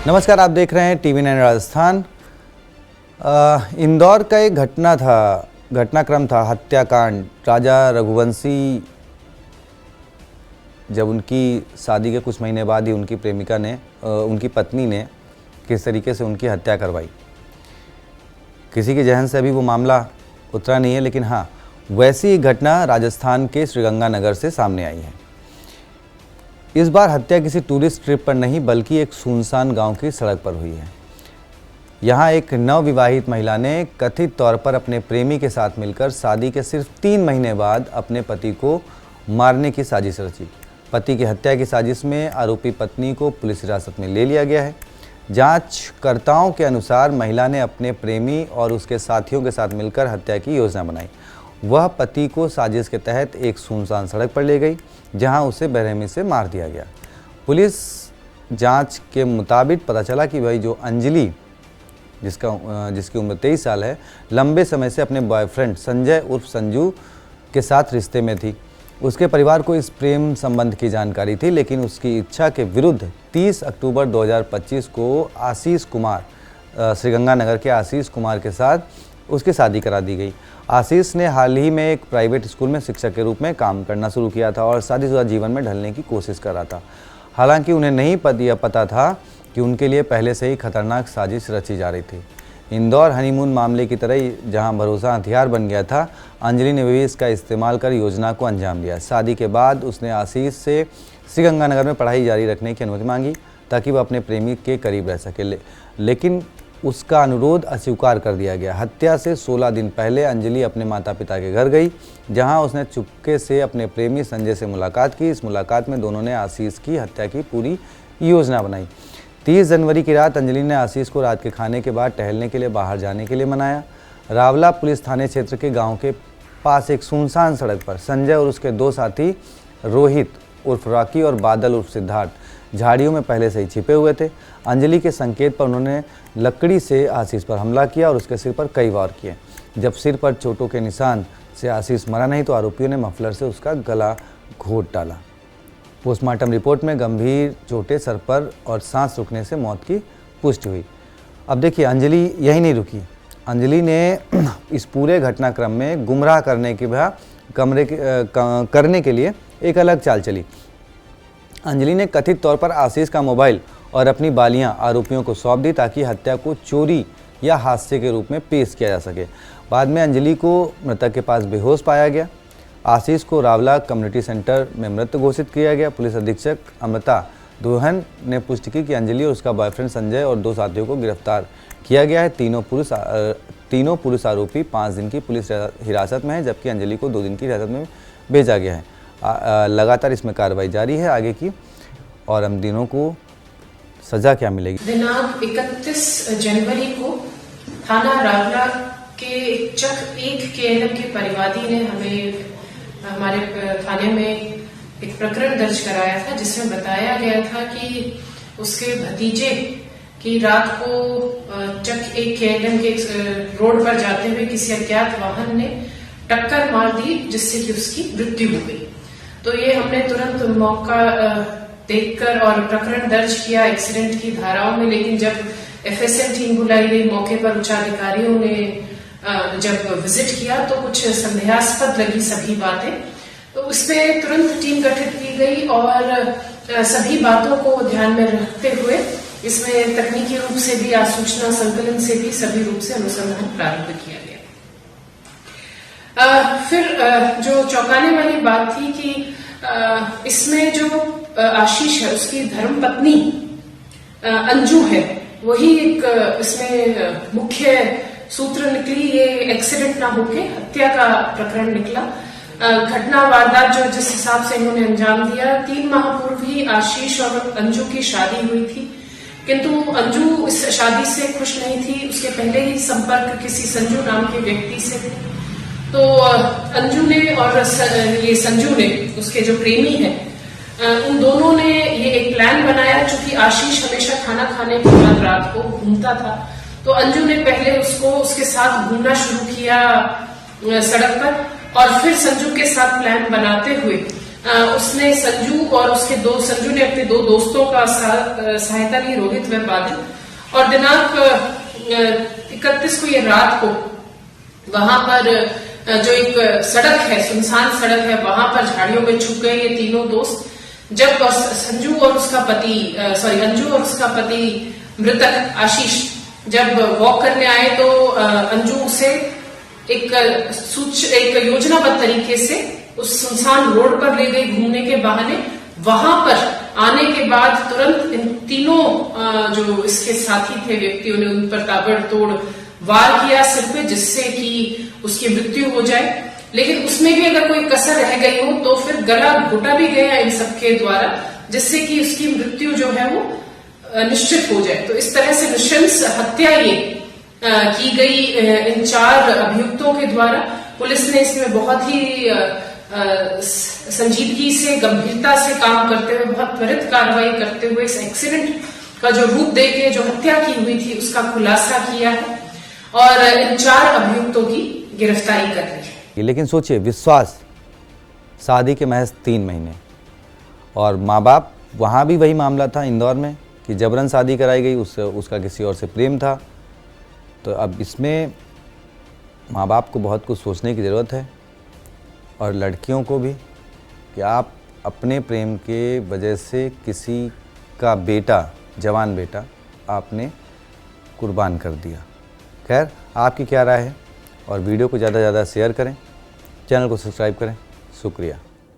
नमस्कार, आप देख रहे हैं TV9 राजस्थान। इंदौर का एक घटनाक्रम था हत्याकांड। राजा रघुवंशी, जब उनकी शादी के कुछ महीने बाद ही उनकी पत्नी ने किस तरीके से उनकी हत्या करवाई। किसी के जहन से अभी वो मामला उतरा नहीं है, लेकिन हाँ, वैसी एक घटना राजस्थान के श्रीगंगानगर से सामने आई है। इस बार हत्या किसी टूरिस्ट ट्रिप पर नहीं, बल्कि एक सुनसान गांव की सड़क पर हुई है। यहाँ एक नवविवाहित महिला ने कथित तौर पर अपने प्रेमी के साथ मिलकर शादी के सिर्फ 3 महीने बाद अपने पति को मारने की साजिश रची। पति की हत्या की साजिश में आरोपी पत्नी को पुलिस हिरासत में ले लिया गया है। जांचकर्ताओं के अनुसार महिला ने अपने प्रेमी और उसके साथियों के साथ मिलकर हत्या की योजना बनाई। वह पति को साजिश के तहत एक सुनसान सड़क पर ले गई, जहां उसे बेरहमी से मार दिया गया। पुलिस जांच के मुताबिक पता चला कि भाई जो अंजलि, जिसकी उम्र 23 साल है, लंबे समय से अपने बॉयफ्रेंड संजय उर्फ संजू के साथ रिश्ते में थी। उसके परिवार को इस प्रेम संबंध की जानकारी थी, लेकिन उसकी इच्छा के विरुद्ध 30 अक्टूबर 2025 को आशीष कुमार, श्रीगंगानगर के आशीष कुमार के साथ उसकी शादी करा दी गई। आशीष ने हाल ही में एक प्राइवेट स्कूल में शिक्षक के रूप में काम करना शुरू किया था और शादीशुदा जीवन में ढलने की कोशिश कर रहा था। हालांकि उन्हें नहीं पता था कि उनके लिए पहले से ही खतरनाक साजिश रची जा रही थी। इंदौर हनीमून मामले की तरह ही जहां भरोसा हथियार बन गया था, अंजलि ने भी इसका इस्तेमाल कर योजना को अंजाम दिया। शादी के बाद उसने आशीष से श्रीगंगानगर में पढ़ाई जारी रखने की अनुमति मांगी ताकि वह अपने प्रेमी के करीब रह सके, लेकिन उसका अनुरोध अस्वीकार कर दिया गया। हत्या से 16 दिन पहले अंजलि अपने माता पिता के घर गई, जहां उसने चुपके से अपने प्रेमी संजय से मुलाकात की। इस मुलाकात में दोनों ने आशीष की हत्या की पूरी योजना बनाई। 30 जनवरी की रात अंजलि ने आशीष को रात के खाने के बाद टहलने के लिए बाहर जाने के लिए मनाया। रावला पुलिस थाने क्षेत्र के गाँव के पास एक सुनसान सड़क पर संजय और उसके 2 साथी रोहित उर्फ रॉकी और बादल उर्फ सिद्धार्थ झाड़ियों में पहले से ही छिपे हुए थे। अंजलि के संकेत पर उन्होंने लकड़ी से आशीष पर हमला किया और उसके सिर पर कई वार किए। जब सिर पर चोटों के निशान से आशीष मरा नहीं, तो आरोपियों ने मफलर से उसका गला घोंट डाला। पोस्टमार्टम रिपोर्ट में गंभीर चोटें सर पर और सांस रुकने से मौत की पुष्टि हुई। अब देखिए, अंजलि यही नहीं रुकी। अंजलि ने इस पूरे घटनाक्रम में गुमराह करने के लिए एक अलग चाल चली। अंजलि ने कथित तौर पर आशीष का मोबाइल और अपनी बालियां आरोपियों को सौंप दी ताकि हत्या को चोरी या हादसे के रूप में पेश किया जा सके। बाद में अंजलि को मृतक के पास बेहोश पाया गया। आशीष को रावला कम्युनिटी सेंटर में मृत घोषित किया गया। पुलिस अधीक्षक अमृता दोहन ने पुष्टि की कि अंजलि और उसका बॉयफ्रेंड संजय और 2 साथियों को गिरफ्तार किया गया है। तीनों पुरुष आरोपी 5 दिन की पुलिस हिरासत में है, जबकि अंजलि को 2 दिन की हिरासत में भेजा गया है। लगातार इसमें कार्रवाई जारी है आगे की, और हम दिनों को सजा क्या मिलेगी। दिनांक 31 जनवरी को थाना रावला के चक 1 KLM के परिवादी ने हमारे थाने में एक प्रकरण दर्ज कराया था, जिसमें बताया गया था कि उसके भतीजे की रात को चक 1 KLM के रोड पर जाते हुए किसी अज्ञात वाहन ने टक्कर मार दी, जिससे कि उसकी मृत्यु हो गई। तो ये हमने तुरंत मौका देखकर और प्रकरण दर्ज किया एक्सीडेंट की धाराओं में, लेकिन जब FSL टीम बुलाई गई मौके पर, उच्च अधिकारियों ने जब विजिट किया तो कुछ संदेहास्पद लगी सभी बातें। तो उसमें तुरंत टीम गठित की गई और सभी बातों को ध्यान में रखते हुए इसमें तकनीकी रूप से भी, आसूचना संकलन से भी सभी रूप से अनुसंधान प्रारंभ किया गया। फिर जो चौंकाने वाली बात थी कि इसमें जो आशीष है, उसकी धर्मपत्नी अंजू है, वही एक इसमें मुख्य सूत्र निकली। ये एक्सीडेंट ना होके हत्या का प्रकरण निकला। घटना वारदात जो जिस हिसाब से इन्होंने अंजाम दिया, 3 माह पूर्व ही आशीष और अंजू की शादी हुई थी, किंतु अंजू इस शादी से खुश नहीं थी। उसके पहले ही संपर्क किसी संजू नाम के व्यक्ति से थे। तो अंजू ने और ये संजू ने, उसके जो प्रेमी हैं, उन दोनों ने ये एक प्लान बनाया। चूंकि आशीष हमेशा खाना खाने के बाद रात को घूमता था, तो अंजू ने पहले उसके साथ घूमना शुरू किया सड़क पर, और फिर संजू के साथ प्लान बनाते हुए उसने संजू और उसके संजू ने अपने 2 दोस्तों का सहायता ली, रोहित व बादल, और दिनांक 31 को ये रात को वहां पर जो एक सड़क है, सुनसान सड़क है, वहां पर झाड़ियों में छुप गए ये तीनों दोस्त। जब अंजू और उसका पति मृतक आशीष जब वॉक करने आए तो अंजू से एक योजनाबद्ध तरीके से उस सुनसान रोड पर ले गई घूमने के बहाने। वहां पर आने के बाद तुरंत इन तीनों जो इसके साथी थे व्यक्तियों ने उन पर ताबड़तोड़ वार किया सिर पे, जिससे कि उसकी मृत्यु हो जाए। लेकिन उसमें भी अगर कोई कसर रह गई हो तो फिर गला घोटा भी गया इन सबके द्वारा, जिससे कि उसकी मृत्यु जो है वो निश्चित हो जाए। तो इस तरह से नृशंस हत्या ये की गई इन 4 अभियुक्तों के द्वारा। पुलिस ने इसमें बहुत ही संजीदगी से, गंभीरता से काम करते हुए, बहुत त्वरित कार्रवाई करते हुए इस एक्सीडेंट का जो रूप देके जो हत्या की हुई थी उसका खुलासा किया है और इन 4 अभियुक्तों की गिरफ्तारी कर रही है। लेकिन सोचिए, विश्वास, शादी के महज 3 महीने और माँ बाप, वहाँ भी वही मामला था इंदौर में कि जबरन शादी कराई गई, उसका किसी और से प्रेम था। तो अब इसमें माँ बाप को बहुत कुछ सोचने की ज़रूरत है और लड़कियों को भी, कि आप अपने प्रेम के वजह से किसी का बेटा, जवान बेटा आपने कुर्बान कर दिया। खैर, आपकी क्या राय है? और वीडियो को ज़्यादा से ज़्यादा शेयर करें, चैनल को सब्सक्राइब करें। शुक्रिया।